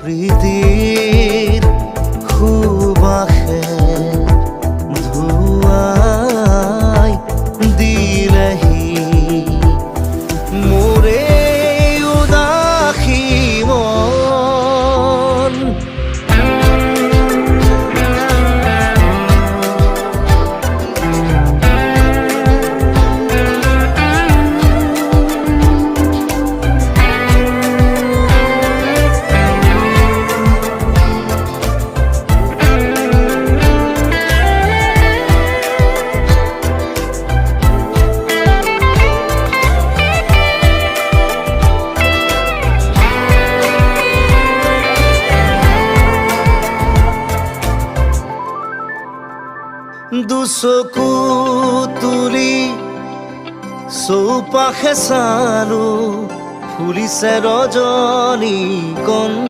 প্ৰীতিৰ সুবাসে ধুৱাই দিলেহি মোৰে উদাসী মন। দুচকু তুলি চৌপাশে চালো ফুলিছে ৰজনী